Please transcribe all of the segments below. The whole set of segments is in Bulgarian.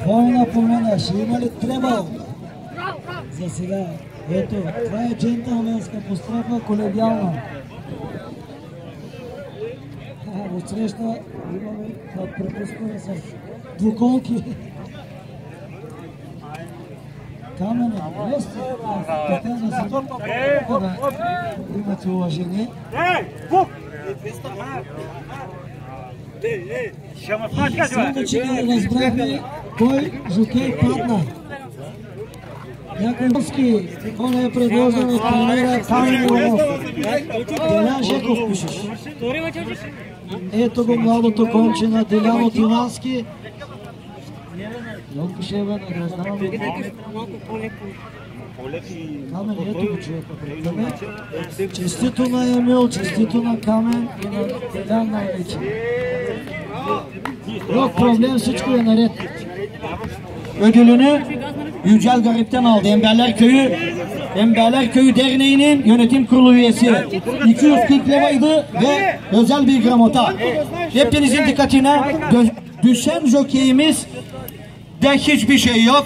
Волна помена, ще има ли требъл? За сега. Ето, това е джентълменска постъпка, колегиална. Отсреща имаме препускане с двуколки. Камене, така да имате уважение. Само, че не разбрахме кой жокей падна. Някой руски, кой е предложен от тренера Камен Иванов. Делян Жеков пишеш. Ето го младото конче на Делян от Ивански. Йонко ще е награждаваме. Камен, ето го човека пред тебе. Честито на Емил, честито на Камен и на Делян най-вече. Yok problem, всичко е наред. Ödülünü Yücel Garip'ten aldı. Emberler Köyü Derneği'nin yönetim kurulu üyesi. 240 liraydı ve özel bir gramota. Hepinizin dikkatine, düşen jokeyimiz de hiçbir şey yok.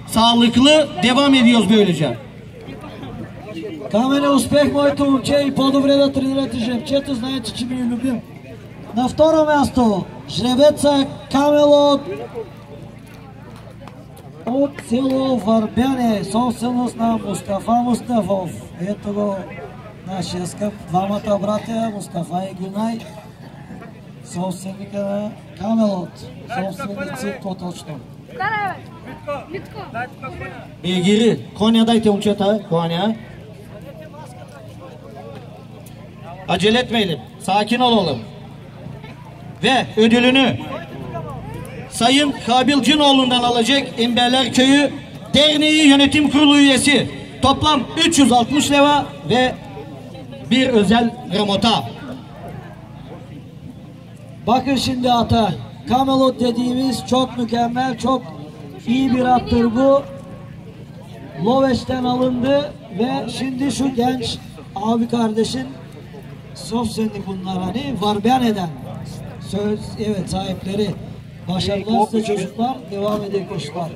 Sağlıklı devam ediyoruz böylece. Камене, успех, моето момче, и по-добре да тренирате жребчето, знаете, че ми е любим. На второ място, жребеца Камелот от село Върбяне, собственост на Мустафа Мустафов. Ето го нашия скъп, двамата братя, Мустафа и Гюнай, собственика на Камелот, собственици по-точно. Егири, коня dайте момчета, коня. Acele etmeyelim, sakin olalım. Ve ödülünü Sayın Kabil Cinoğlu'ndan alacak Emberler Köyü Derneği Yönetim Kurulu üyesi. Toplam 360 lira ve bir özel gramota. Bakın şimdi ata, Camelot dediğimiz çok mükemmel, çok iyi bir attır bu. Loveç'ten alındı ve şimdi şu genç abi kardeşin Sofsenli bunlar hani Varbiane'den. Söz, evet sahipleri. Başarılar size çocuklar. Devam edin koşular.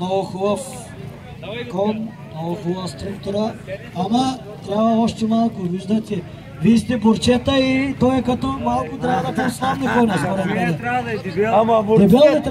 Много хубав кон, много хубава структура. Ама трябва още малко, виждате. Вие сте борчета и той е като малко трябва да по-слабне коня, според мен. Дебел ли трябва?